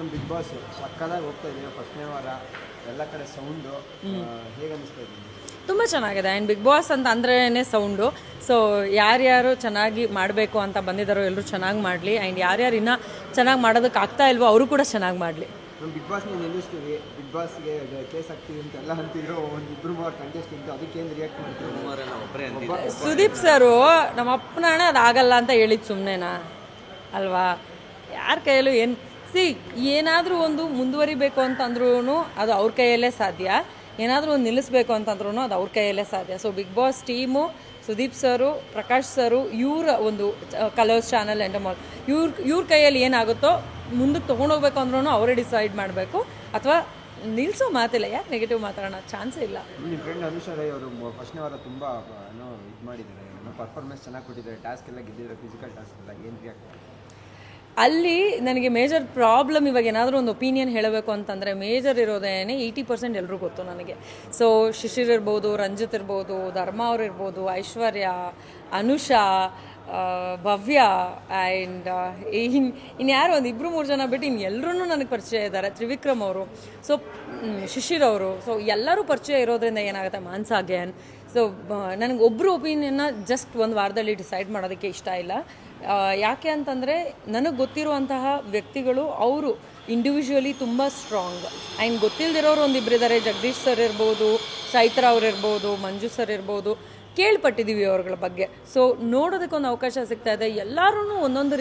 Big boss ಸಕ್ಕದಾಗಿ ಹೋಗ್ತಾ ಇದೆ. ಫಸ್ಟ್ನೇ ವಾರ ಎಲ್ಲ ಕಡೆ ಸೌಂಡು ಹೇಗೆ ಅನಿಸ್ತಾ ಇದೆ? ತುಂಬ ಚೆನ್ನಾಗಿದೆ. ಆ್ಯಂಡ್ ಬಿಗ್ ಬಾಸ್ ಅಂತ ಅಂದ್ರೇ ಸೌಂಡು. ಸೊ ಯಾರ್ಯಾರು ಚೆನ್ನಾಗಿ ಮಾಡಬೇಕು ಅಂತ ಬಂದಿದ್ದಾರೋ ಎಲ್ಲರೂ ಚೆನ್ನಾಗಿ ಮಾಡಲಿ. ಆ್ಯಂಡ್ ಯಾರ್ಯಾರು ಇನ್ನೂ ಚೆನ್ನಾಗಿ ಮಾಡೋದಕ್ಕೆ ಆಗ್ತಾ ಇಲ್ವೋ ಅವರು ಕೂಡ ಚೆನ್ನಾಗಿ ಮಾಡಲಿ. ನಮ್ಮ ಬಿಗ್ ಬಾಸ್ನ ನಿಲ್ಲಿಸ್ತೀವಿ, ಬಿಗ್ ಬಾಸ್ಗೆ ಕೇಸ್ ಹಾಕ್ತೀವಿ ಅಂತ ಎಲ್ಲ ಅಂತಿದ್ರು. ಒಂದು ಇಬ್ಬರು ಮೂರು ಕಂಟೆಸ್ಟೆಂಟ್ ಅದಕ್ಕೇನು ರಿಯಾಕ್ಟ್ ಮಾಡ್ತೀವಿ? ಸುದೀಪ್ ಸರು ನಮ್ಮ ಅಪ್ಪನ ಹಣ ಅದಾಗಲ್ಲ ಅಂತ ಹೇಳಿದ್ದು ಸುಮ್ಮನೆನಾ ಅಲ್ವಾ? ಯಾರ ಕೈಯಲ್ಲೂ ಏನಾದರೂ ಒಂದು ಮುಂದುವರಿಬೇಕು ಅಂತಂದ್ರೂ ಅದು ಅವ್ರ ಕೈಯಲ್ಲೇ ಸಾಧ್ಯ. ಏನಾದರೂ ಒಂದು ನಿಲ್ಲಿಸ್ಬೇಕು ಅಂತಂದ್ರೂ ಅದು ಅವ್ರ ಕೈಯಲ್ಲೇ ಸಾಧ್ಯ. So Bigg Boss team, Sudeep sir, Prakash sir, ಇವರ ಒಂದು ಕಲರ್ಸ್ ಚಾನಲ್ ಎಂಟಮಾಲ್ ಇವ್ರ ಕೈಯಲ್ಲಿ ಏನಾಗುತ್ತೋ ಮುಂದಕ್ಕೆ ತೊಗೊಂಡೋಗ್ಬೇಕು ಅಂದ್ರೂ ಅವರೇ ಡಿಸೈಡ್ ಮಾಡಬೇಕು. ಅಥವಾ ನಿಲ್ಲಿಸೋ ಮಾತಿಲ್ಲ. ಯಾಕೆ ನೆಗೆಟಿವ್ ಮಾತಾಡೋಣ? ಚಾನ್ಸೇ ಇಲ್ಲ. ನಿಮ್ಮ ಫ್ರೆಂಡ್ ಅನುಷಾ ರೈ ಅವರು ಫಸ್ಟ್ನೇ ವಾರ ತುಂಬ ಇದು ಮಾಡಿದ್ದಾರೆ, ಪರ್ಫಾರ್ಮೆನ್ಸ್ ಚೆನ್ನಾಗಿ ಕೊಟ್ಟಿದ್ದಾರೆ, ಟಾಸ್ಕ್ ಎಲ್ಲ ಗೆದ್ದಿದ್ದಾರೆ, ಫಿಸಿಕಲ್ ಟಾಸ್ಕ್ ಎಲ್ಲ. ಏನು ರಿಯಾಕ್ಟ್? ಅಲ್ಲಿ ನನಗೆ ಮೇಜರ್ ಪ್ರಾಬ್ಲಮ್ ಇವಾಗ ಏನಾದರೂ ಒಂದು ಒಪಿನಿಯನ್ ಹೇಳಬೇಕು ಅಂತಂದರೆ ಮೇಜರ್ ಇರೋದೇನೆ 80% ಎಲ್ಲರೂ ಗೊತ್ತು ನನಗೆ. ಸೊ ಶಿಶಿರ್ ಇರ್ಬೋದು, ರಂಜಿತ್ ಇರ್ಬೋದು, ಧರ್ಮ ಅವ್ರು ಇರ್ಬೋದು, ಐಶ್ವರ್ಯ, ಅನುಷಾ, ಭವ್ಯ ಆ್ಯಂಡ್ ಇನ್ಯಾರು ಒಂದು ಇಬ್ಬರು ಮೂರು ಜನ ಬಿಟ್ಟು ಎಲ್ಲರೂ ನನಗೆ ಪರಿಚಯ ಇದ್ದಾರೆ. ತ್ರಿವಿಕ್ರಮ್ ಅವರು, ಸೊ ಶಿಶಿರ್ ಅವರು, ಸೊ ಎಲ್ಲರೂ ಪರಿಚಯ ಇರೋದ್ರಿಂದ ಏನಾಗುತ್ತೆ, ಮಾನ್ಸಾ ಗ್ಯಾನ್. ಸೊ ನನಗೆ ಒಬ್ಬರು ಒಪಿನಿಯನ್ನ ಜಸ್ಟ್ ಒಂದು ವಾರದಲ್ಲಿ ಡಿಸೈಡ್ ಮಾಡೋದಕ್ಕೆ ಇಷ್ಟ ಇಲ್ಲ. ಯಾಕೆ ಅಂತಂದರೆ ನನಗೆ ಗೊತ್ತಿರುವಂತಹ ವ್ಯಕ್ತಿಗಳು ಅವರು ಇಂಡಿವಿಜುವಲಿ ತುಂಬ ಸ್ಟ್ರಾಂಗ್. ಆ್ಯಂಡ್ ಗೊತ್ತಿಲ್ಲದಿರೋರು ಒಂದಿಬ್ಬರಿದ್ದಾರೆ. ಜಗದೀಶ್ ಸರ್ ಇರ್ಬೋದು, ಚೈತ್ರ ಅವ್ರು ಇರ್ಬೋದು, ಮಂಜು ಸರ್ ಇರ್ಬೋದು, ಕೇಳ್ಪಟ್ಟಿದ್ದೀವಿ ಅವ್ರಗಳ ಬಗ್ಗೆ. ಸೊ ನೋಡೋದಕ್ಕೊಂದು ಅವಕಾಶ ಸಿಗ್ತಾ ಇದೆ. ಎಲ್ಲರೂ ಒಂದೊಂದು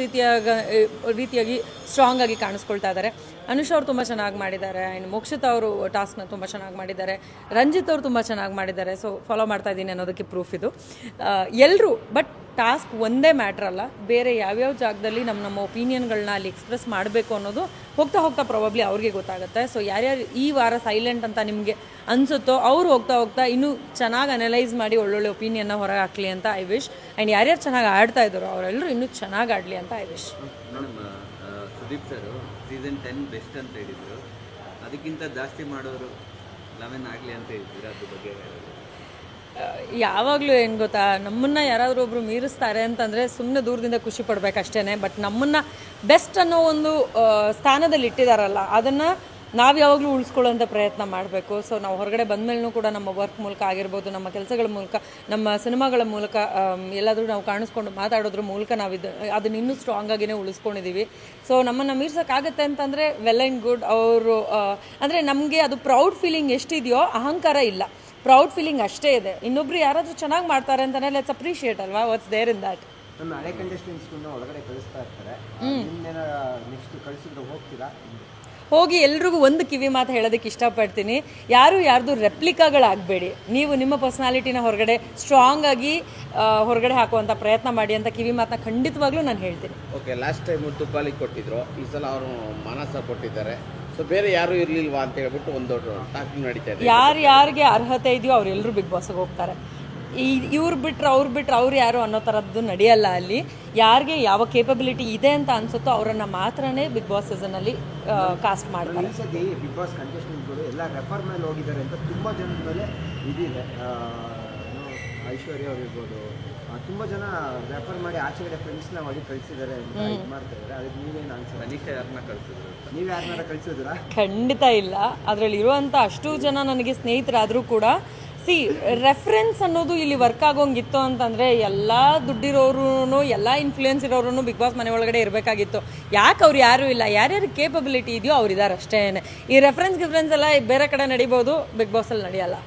ರೀತಿಯಾಗಿ ಸ್ಟ್ರಾಂಗ್ ಆಗಿ ಕಾಣಿಸ್ಕೊಳ್ತಾ ಇದ್ದಾರೆ. ಅನುಷ್ ಅವರು ತುಂಬ ಚೆನ್ನಾಗಿ ಮಾಡಿದ್ದಾರೆ. ಆ್ಯಂಡ್ ಮೋಕ್ಷಿತಾ ಅವರು ಟಾಸ್ಕ್ನ ತುಂಬ ಚೆನ್ನಾಗಿ ಮಾಡಿದ್ದಾರೆ. ರಂಜಿತ್ ಅವರು ತುಂಬ ಚೆನ್ನಾಗಿ ಮಾಡಿದ್ದಾರೆ. ಸೊ ಫಾಲೋ ಮಾಡ್ತಾ ಇದ್ದೀನಿ ಅನ್ನೋದಕ್ಕೆ ಪ್ರೂಫ್ ಇದು. ಎಲ್ಲರೂ ಬಟ್ ಟಾಸ್ಕ್ ಒಂದೇ ಮ್ಯಾಟ್ರ್ ಅಲ್ಲ, ಬೇರೆ ಯಾವ್ಯಾವ ಜಾಗದಲ್ಲಿ ನಮ್ಮ ಒಪಿನಿಯನ್ಗಳನ್ನ ಅಲ್ಲಿ ಎಕ್ಸ್ಪ್ರೆಸ್ ಮಾಡಬೇಕು ಅನ್ನೋದು ಹೋಗ್ತಾ ಹೋಗ್ತಾ ಪ್ರಾಬಬ್ಲಿ ಅವ್ರಿಗೆ ಗೊತ್ತಾಗುತ್ತೆ. ಸೊ ಯಾರ್ಯಾರು ಈ ವಾರ ಸೈಲೆಂಟ್ ಅಂತ ನಿಮಗೆ ಅನಿಸುತ್ತೋ ಅವರು ಹೋಗ್ತಾ ಇನ್ನೂ ಚೆನ್ನಾಗಿ ಅನಲೈಸ್ ಮಾಡಿ ಒಳ್ಳೊಳ್ಳೆ ಒಪಿನಿಯನ್ನ ಹೊರಗೆ ಹಾಕಲಿ ಅಂತ ಐ ವಿಶ್. ಆ್ಯಂಡ್ ಯಾರ್ಯಾರು ಚೆನ್ನಾಗಿ ಆಡ್ತಾ ಇದ್ದಾರೋ ಅವರೆಲ್ಲರೂ ಇನ್ನೂ ಚೆನ್ನಾಗಿ ಆಡಲಿ ಅಂತ I wish. Sudeep sir season 10 best ಅಂತ ಹೇಳಿದರು, ಅದಕ್ಕಿಂತ ಜಾಸ್ತಿ ಮಾಡೋರು 11 ಆಗಲಿ ಅಂತ ಹೇಳಿದ್ರು. ಅದ್ರ ಬಗ್ಗೆ ಯಾವಾಗಲೂ ಏನು ಗೊತ್ತಾ, ನಮ್ಮನ್ನು ಯಾರಾದರೂ ಒಬ್ಬರು ಮೀರಿಸ್ತಾರೆ ಅಂತಂದರೆ ಸುಮ್ಮನೆ ದೂರದಿಂದ ಖುಷಿ ಪಡಬೇಕಷ್ಟೇ. ಬಟ್ ನಮ್ಮನ್ನು ಬೆಸ್ಟ್ ಅನ್ನೋ ಒಂದು ಸ್ಥಾನದಲ್ಲಿ ಇಟ್ಟಿದ್ದಾರಲ್ಲ, ಅದನ್ನು ನಾವು ಯಾವಾಗಲೂ ಉಳಿಸ್ಕೊಳ್ಳೋಂಥ ಪ್ರಯತ್ನ ಮಾಡಬೇಕು. ಸೊ ನಾವು ಹೊರಗಡೆ ಬಂದಮೇಲೂ ಕೂಡ ನಮ್ಮ ವರ್ಕ್ ಮೂಲಕ ಆಗಿರ್ಬೋದು, ನಮ್ಮ ಕೆಲಸಗಳ ಮೂಲಕ, ನಮ್ಮ ಸಿನಿಮಾಗಳ ಮೂಲಕ ಎಲ್ಲಾದರೂ ನಾವು ಕಾಣಿಸ್ಕೊಂಡು ಮಾತಾಡೋದ್ರ ಮೂಲಕ ನಾವು ಅದನ್ನ ಇನ್ನೂ ಸ್ಟ್ರಾಂಗ್ ಆಗಿನೇ ಉಳಿಸ್ಕೊಂಡಿದ್ದೀವಿ. ಸೊ ನಮ್ಮನ್ನು ಮೀರ್ಸೋಕ್ಕಾಗತ್ತೆ ಅಂತಂದರೆ ವೆಲ್ ಆ್ಯಂಡ್ ಗುಡ್. ಅವರು ಅಂದರೆ ನಮಗೆ ಅದು ಪ್ರೌಡ್ ಫೀಲಿಂಗ್ ಎಷ್ಟಿದೆಯೋ ಅಹಂಕಾರ ಇಲ್ಲ, ಪ್ರೌಡ್ ಫೀಲಿಂಗ್ ಅಷ್ಟೇ ಇದೆ. ಇನ್ನೊಬ್ರು ಯಾರಾದರೂ ಚೆನ್ನಾಗಿ ಮಾಡ್ತಾರೆ ಅಂತಲೇ ಲೆಟ್ಸ್ ಅಪ್ರಿಷಿಯೇಟ್ ಅಲ್ವಾ, ವಾಟ್ಸ್ ದೇರ್ ಇನ್ ದ್ಯಾಟ್. ನಮ್ಮ ಹಳೆ ಕಂಟೆಸ್ಟೆಂಟ್ಸ್ಗಳನ್ನ ಒಳಗಡೆ ಕಳಿಸ್ತಾ ಇರ್ತಾರೆ, ನೆಕ್ಸ್ಟ್ ಕಳಿಸಿದ್ರೆ ಹೋಗ್ತೀರಾ? ಹೋಗಿ ಎಲ್ರಿಗೂ ಒಂದು ಕಿವಿ ಮಾತು ಹೇಳೋದಕ್ಕೆ ಇಷ್ಟಪಡ್ತೀನಿ, ಯಾರ್ದು ರೆಪ್ಲಿಕಾಗಳಾಗಬೇಡಿ. ನೀವು ನಿಮ್ಮ ಪರ್ಸ್ನಾಲಿಟಿನ ಹೊರಗಡೆ ಸ್ಟ್ರಾಂಗ್ ಆಗಿ ಹೊರಗಡೆ ಹಾಕುವಂಥ ಪ್ರಯತ್ನ ಮಾಡಿ ಅಂತ ಕಿವಿ ಮಾತನ್ನ ಖಂಡಿತವಾಗ್ಲೂ ನಾನು ಹೇಳ್ತೀನಿ. ಓಕೆ, ಲಾಸ್ಟ್ ಟೈಮು ತುಪ್ಪಾಲಿ ಕೊಟ್ಟಿದ್ರು, ಈ ಸಲ ಅವರು ಮಾನಸ ಕೊಟ್ಟಿದ್ದಾರೆ. ಸೊ ಬೇರೆ ಯಾರು ಇರಲಿಲ್ವಾ ಅಂತ ಹೇಳ್ಬಿಟ್ಟು ಒಂದು ದೊಡ್ಡ ಟಾಕಿಂಗ್ ನಡೀತಾ ಇದೆ. ಯಾರಿಗೆ ಅರ್ಹತೆ ಇದೆಯೋ ಅವರೆಲ್ಲರೂ ಬಿಗ್ ಬಾಸ್ಗೆ ಹೋಗ್ತಾರೆ. ಇವ್ರು ಬಿಟ್ರೆ ಅವ್ರು ಯಾರು ಅನ್ನೋ ಥರದ್ದು ನಡೆಯಲ್ಲ. ಅಲ್ಲಿ ಯಾರಿಗೆ ಯಾವ ಕೇಪಬಿಲಿಟಿ ಇದೆ ಅಂತ ಅನ್ಸುತ್ತೋ ಅವರನ್ನು ಮಾತ್ರನೇ ಬಿಗ್ ಬಾಸ್ ಸೀಸನಲ್ಲಿ ಕಾಸ್ಟ್ ಮಾಡ್ತಾರೆ. ಬಿಗ್ ಬಾಸ್ ಕಂಟೆಸ್ಟೆಂಟ್ಗಳು ಎಲ್ಲ ರೆಫರ್ ಮೇಲೆ ಹೋಗಿದ್ದಾರೆ ಅಂತ ತುಂಬ ಜನದ ಮೇಲೆ ಇದಿದೆ. ಐಶ್ವರ್ಯ ಅವ್ರು ಇರ್ಬೋದು, ತುಂಬ ಜನ ರೆಫರ್ ಮಾಡಿ ಆಚೆಗಡೆ ಫ್ರೆಂಡ್ಸ್ನ ಒಳಗೆ ಕಳಿಸಿದ್ದಾರೆ ಅಂತ ಇದು ಮಾಡ್ತಾ ಇದ್ದಾರೆ. ಅದಕ್ಕೆ ನೀವೇನು ಅನ್ಸುತ್ತೆ? ಮನೀಷಾ ಯಾರನ್ನ ಕಳಿಸಿದ್ರು? ನೀವು ಯಾರನ್ನಾರ ಕಳಿಸಿದ್ರಾ? ಖಂಡಿತ ಇಲ್ಲ. ಅದರಲ್ಲಿ ಇರುವಂಥ ಅಷ್ಟು ಜನ ನನಗೆ ಸ್ನೇಹಿತರಾದರೂ ಕೂಡ ರೆಫರೆನ್ಸ್ ಅನ್ನೋದು ಇಲ್ಲಿ ವರ್ಕ್ ಆಗೋಂಗಿತ್ತು ಅಂತಂದರೆ ಎಲ್ಲ ದುಡ್ಡಿರೋರು, ಎಲ್ಲ ಇನ್ಫ್ಲೂಯೆನ್ಸ್ ಇರೋರು ಬಿಗ್ ಬಾಸ್ ಮನೆ ಒಳಗಡೆ ಇರಬೇಕಾಗಿತ್ತು. ಯಾಕೆ ಅವ್ರು ಯಾರೂ ಇಲ್ಲ, ಯಾರ್ಯಾರು ಕೇಪಬಿಲಿಟಿ ಇದೆಯೋ ಅವ್ರು ಇದ್ದಾರೆ ಅಷ್ಟೇ. ಈ ರೆಫರೆನ್ಸ್ ಎಲ್ಲ ಬೇರೆ ಕಡೆ ನಡಿಬೋದು, ಬಿಗ್ ಬಾಸಲ್ಲಿ ನಡೆಯಲ್ಲ.